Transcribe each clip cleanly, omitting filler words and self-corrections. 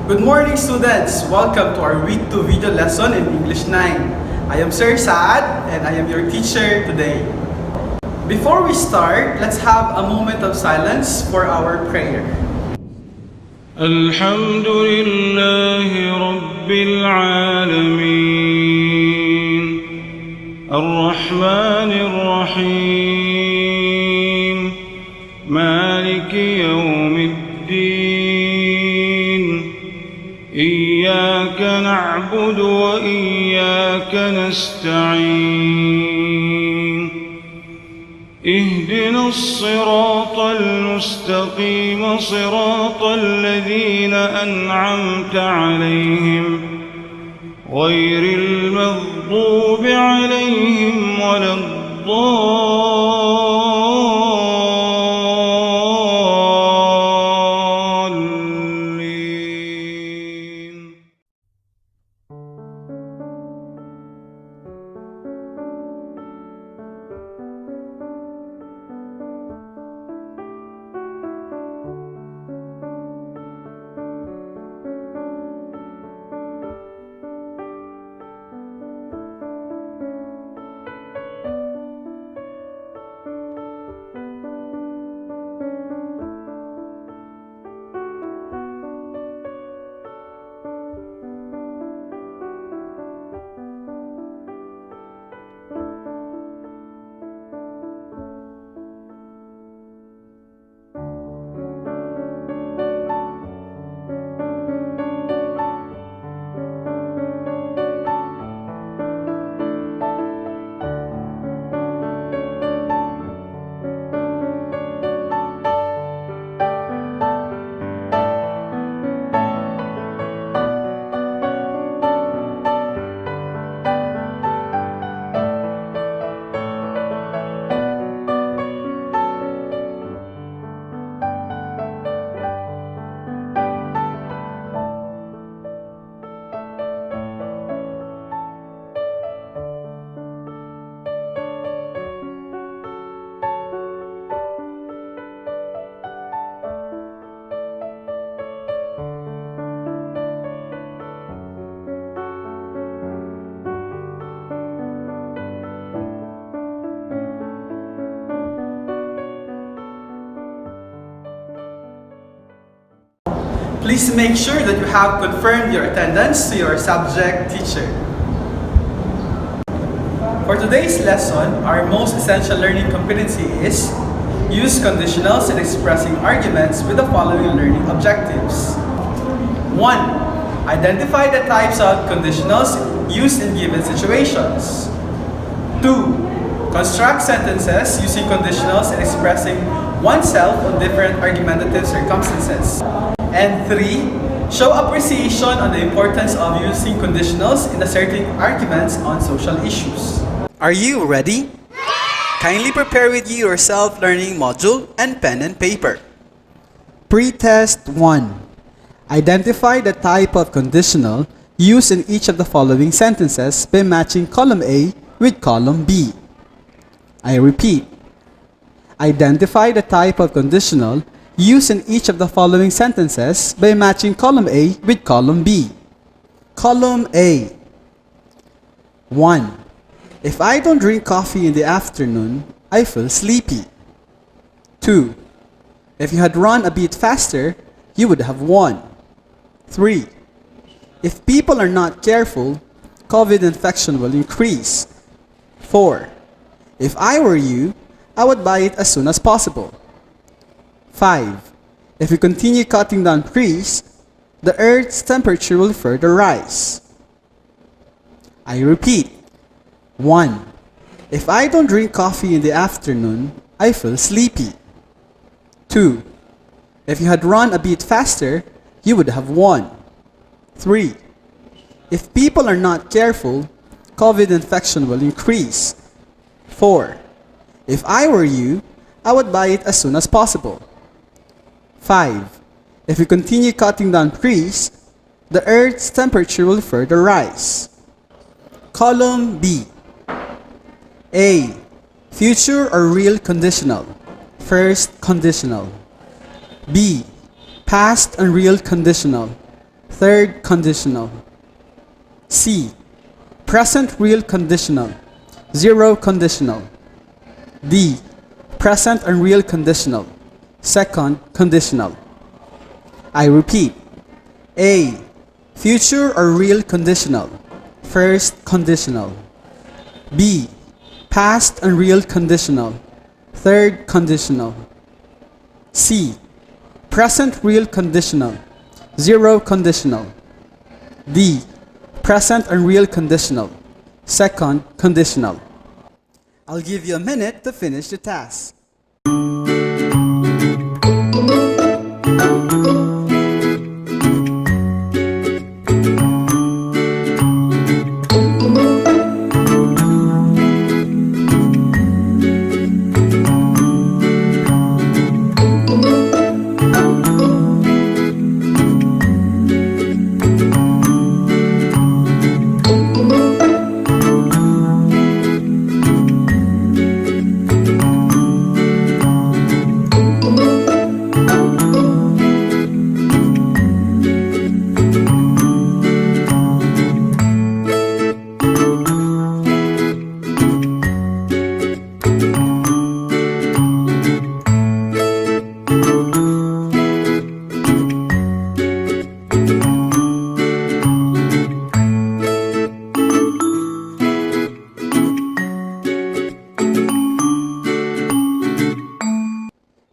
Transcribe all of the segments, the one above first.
Good morning, students! Welcome to our Week 2 video lesson in English 9. I am Sir Saad and I am your teacher today. Before we start, let's have a moment of silence for our prayer. الحمد لله رب العالمين الرحمن الرحيم مالك يوم الدين إياك نعبد وإياك نستعين اهدنا الصراط المستقيم صراط الذين أنعمت عليهم غير المغضوب عليهم ولا الضالين. Please make sure that you have confirmed your attendance to your subject teacher. For today's lesson, our most essential learning competency is use conditionals in expressing arguments with the following learning objectives. 1. Identify the types of conditionals used in given situations. 2. Construct sentences using conditionals in expressing oneself on different argumentative circumstances. And 3. Show appreciation on the importance of using conditionals in asserting arguments on social issues. Are you ready? Kindly prepare with you your self-learning module and pen and paper. Pre-test 1. Identify the type of conditional used in each of the following sentences by matching column A with column B. I repeat. Identify the type of conditional used in each of the following sentences by matching column A with column B. Column A. 1. If I don't drink coffee in the afternoon, I feel sleepy. 2. If you had run a bit faster, you would have won. 3. If people are not careful, COVID infection will increase. 4. If I were you, I would buy it as soon as possible. 5. If we continue cutting down trees, the Earth's temperature will further rise. I repeat. 1. If I don't drink coffee in the afternoon, I feel sleepy. 2. If you had run a bit faster, you would have won. 3. If people are not careful, COVID infection will increase. 4. If I were you, I would buy it as soon as possible. 5. If we continue cutting down trees, the Earth's temperature will further rise. Column B. A. Future or real conditional. First conditional. B. Past and real conditional. third conditional. C. Present real conditional, zero conditional. D. Present unreal conditional, second conditional. I repeat. A. Future or real conditional, first conditional. B. Past unreal conditional, third conditional. C. Present real conditional, zero conditional. D. Present unreal conditional, second conditional. I'll give you a minute to finish the task.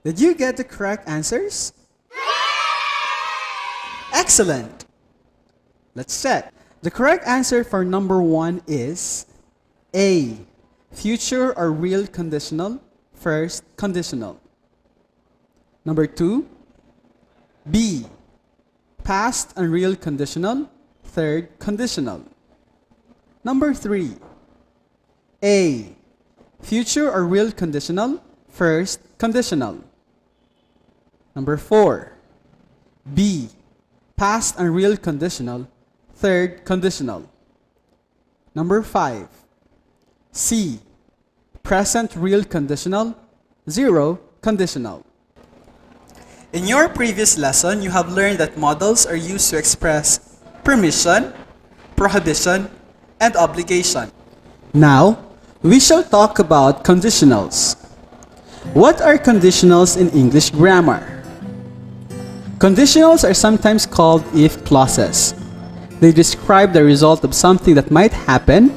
Did you get the correct answers? Excellent! Let's check. The correct answer for number 1 is A. Future or real conditional, first conditional. Number 2, B. Past and real conditional, third conditional. Number 3, A. Future or real conditional, first conditional. Number 4, B. Past and real conditional, third conditional. Number 5, C. Present real conditional, zero conditional. In your previous lesson, you have learned that modals are used to express permission, prohibition, and obligation. Now, we shall talk about conditionals. What are conditionals in English grammar? Conditionals are sometimes called if clauses. They describe the result of something that might happen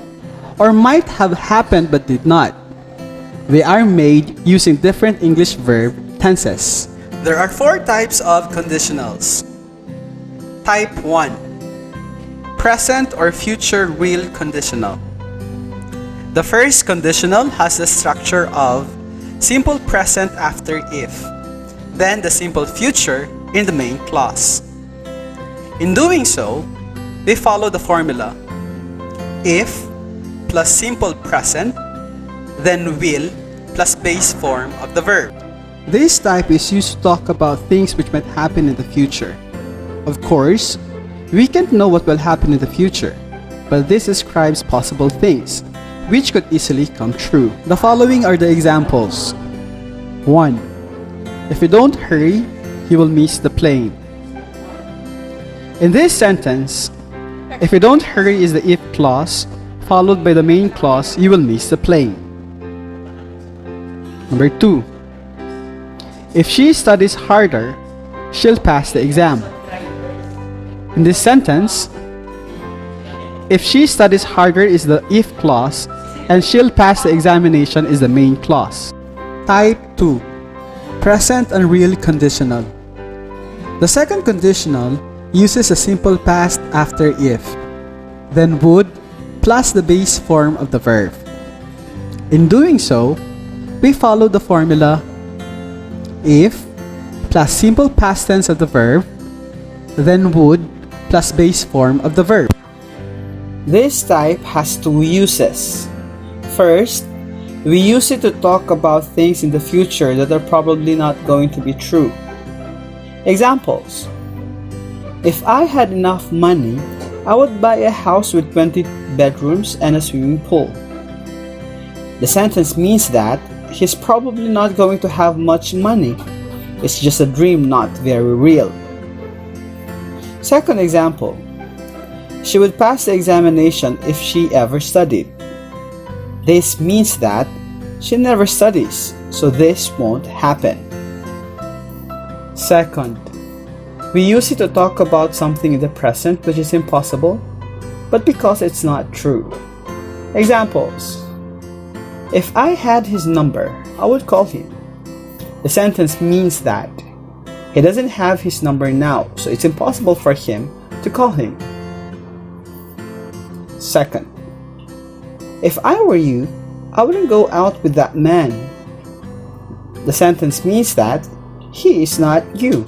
or might have happened but did not. They are made using different English verb tenses. There are 4 types of conditionals. Type 1. Present or future real conditional. The first conditional has the structure of simple present after if, then the simple future in the main clause. In doing so, they follow the formula if plus simple present, then will plus base form of the verb. This type is used to talk about things which might happen in the future. Of course, we can't know what will happen in the future, but this describes possible things which could easily come true. The following are the examples. 1. If you don't hurry, you will miss the plane. In this sentence, if you don't hurry is the if clause, followed by the main clause, you will miss the plane. Number 2. If she studies harder, she'll pass the exam. In this sentence, if she studies harder is the if clause, and she'll pass the examination is the main clause. Type 2. Present and real conditional. The second conditional uses a simple past after if, then would plus the base form of the verb. In doing so, we follow the formula if plus simple past tense of the verb, then would plus base form of the verb. This type has 2 uses. First, we use it to talk about things in the future that are probably not going to be true. Examples: if I had enough money, I would buy a house with 20 bedrooms and a swimming pool. The sentence means that he's probably not going to have much money. It's just a dream, not very real. Second example, she would pass the examination if she ever studied. This means that she never studies, so this won't happen. Second, we use it to talk about something in the present which is impossible, but because it's not true. Examples: if I had his number, I would call him. The sentence means that he doesn't have his number now, so it's impossible for him to call him. Second, if I were you, I wouldn't go out with that man. The sentence means that he is not you.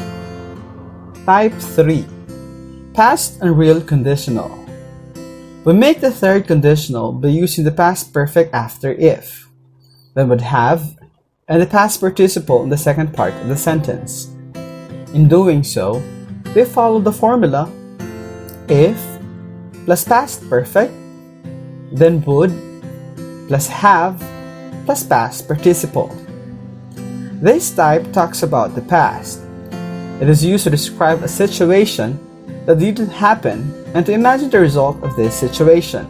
Type 3. Past and real conditional. We make the third conditional by using the past perfect after if, then would have, and the past participle in the second part of the sentence. In doing so, we follow the formula if plus past perfect, then would plus have plus past participle. This type talks about the past. It is used to describe a situation that didn't happen and to imagine the result of this situation.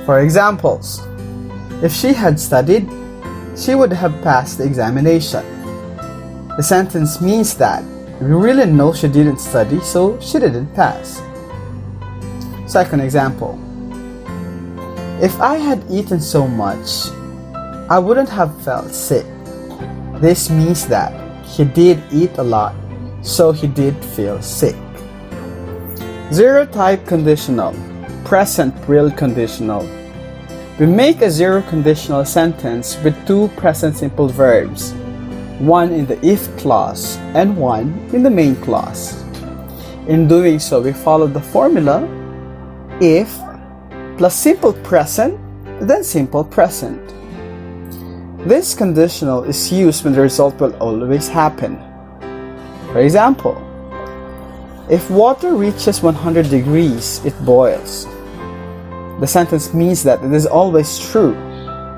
For examples, if she had studied, she would have passed the examination. The sentence means that we really know she didn't study, so she didn't pass. Second example, if I had eaten so much, I wouldn't have felt sick. This means that he did eat a lot, so he did feel sick. Zero type conditional, present real conditional. We make a zero conditional sentence with two present simple verbs, one in the if clause and one in the main clause. In doing so, we follow the formula if plus simple present, then simple present. This conditional is used when the result will always happen. For example, if water reaches 100 degrees, it boils. The sentence means that it is always true.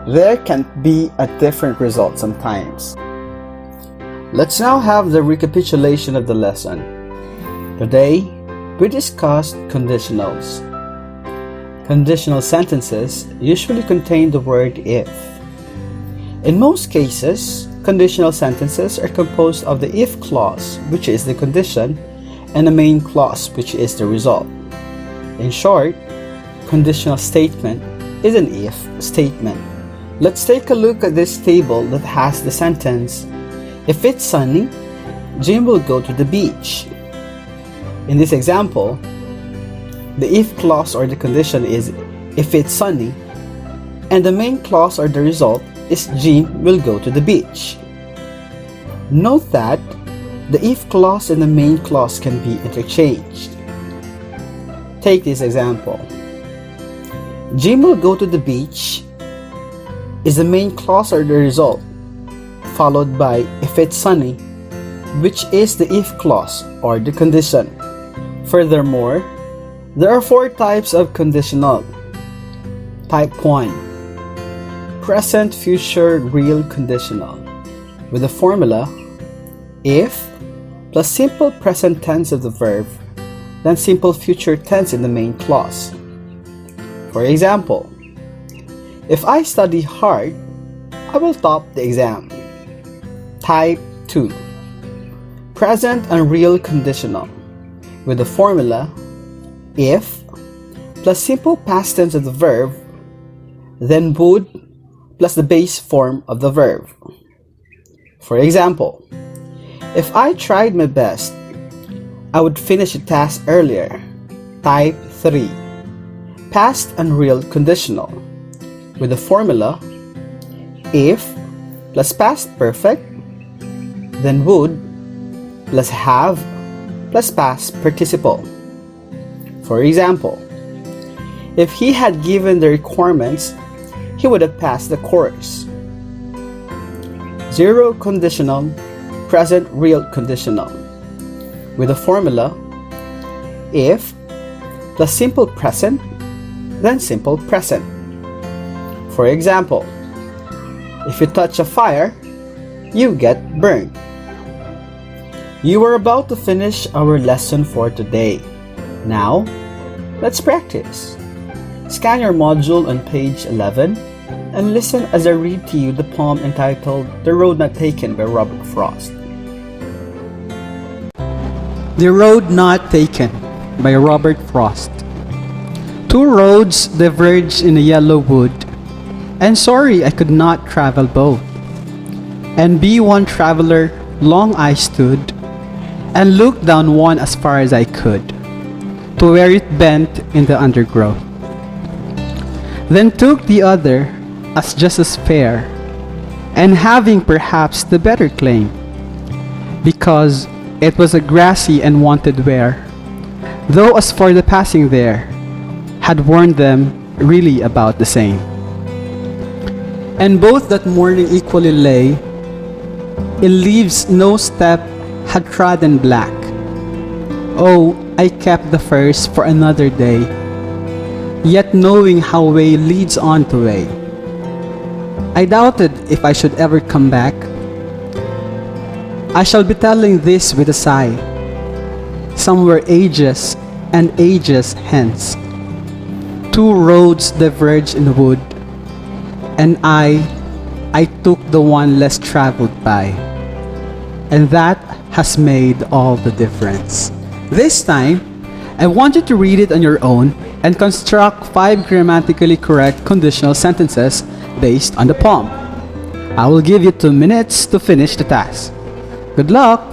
There can't be a different result sometimes. Let's now have the recapitulation of the lesson. Today, we discussed conditionals. Conditional sentences usually contain the word if. In most cases, conditional sentences are composed of the if clause, which is the condition, and the main clause, which is the result. In short, conditional statement is an if statement. Let's take a look at this table that has the sentence, if it's sunny, Jim will go to the beach. In this example, the if clause or the condition is if it's sunny, and the main clause or the result is Jim will go to the beach. Note that the if clause and the main clause can be interchanged. Take this example. Jim will go to the beach is the main clause or the result, followed by if it's sunny, which is the if clause or the condition. Furthermore, there are four types of conditional. Type 1. Present future real conditional with the formula if plus simple present tense of the verb, then simple future tense in the main clause. For example, if I study hard, I will top the exam. Type 2. Present and real conditional with the formula if plus simple past tense of the verb, then would plus the base form of the verb. For example, if I tried my best, I would finish the task earlier. Type 3. Past and real conditional with the formula if plus past perfect, then would plus have plus past participle. For example, if he had given the requirements, he would have passed the course. Zero conditional, present real conditional with the formula if plus simple present, then simple present. For example, if you touch a fire, you get burned. You are about to finish our lesson for today. Now, let's practice. Scan your module on page 11 and listen as I read to you the poem entitled The Road Not Taken by Robert Frost. The Road Not Taken by Robert Frost. Two roads diverged in a yellow wood, and sorry I could not travel both. And be one traveler, long I stood, and looked down one as far as I could, to where it bent in the undergrowth. Then took the other as just as fair, and having perhaps the better claim, because it was a grassy and wanted wear, though as for the passing there, had warned them really about the same. And both that morning equally lay, in leaves no step had trodden black. Oh, I kept the first for another day, yet knowing how way leads on to way. I doubted if I should ever come back. I shall be telling this with a sigh, somewhere ages and ages hence. Two roads diverged in the wood, and I took the one less traveled by, and that has made all the difference. This time, I want you to read it on your own and construct 5 grammatically correct conditional sentences based on the poem. I will give you 2 minutes to finish the task. Good luck!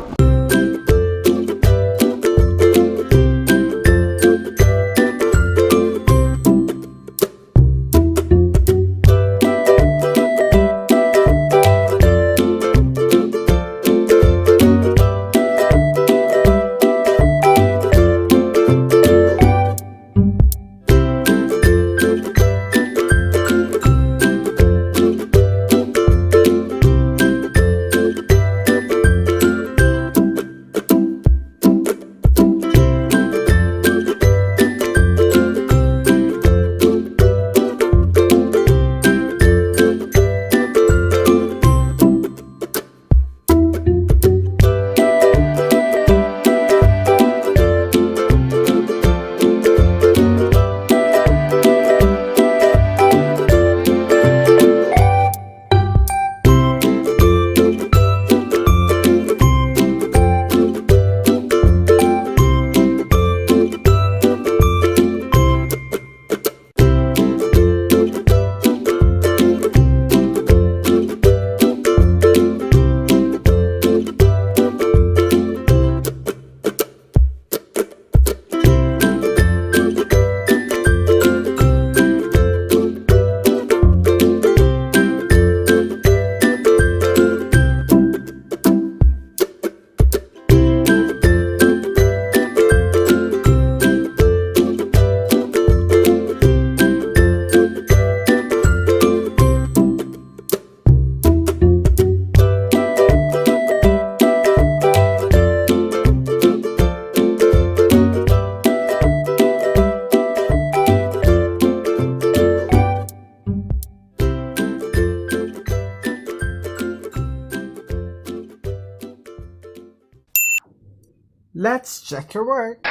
Let's check your work.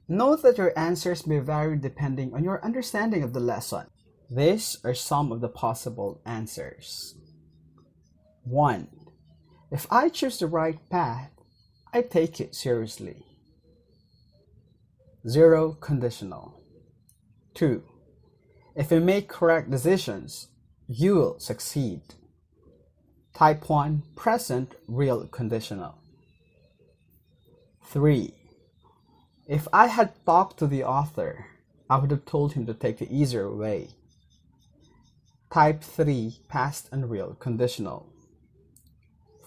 Note that your answers may vary depending on your understanding of the lesson. These are some of the possible answers. 1. If I choose the right path, I take it seriously. 0 conditional. 2. If you make correct decisions, you will succeed. Type 1 present real conditional. 3. If I had talked to the author, I would have told him to take the easier way. Type 3 past unreal conditional.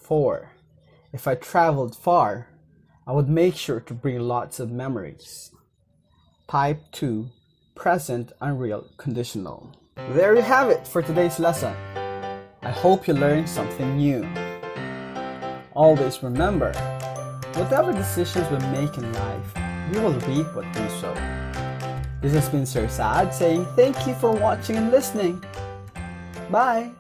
4. If I traveled far, I would make sure to bring lots of memories. Type 2 present unreal conditional. There you have it for today's lesson. I hope you learned something new. Always remember, whatever decisions we make in life, we will reap what we sow. This has been Sir Saad saying thank you for watching and listening. Bye!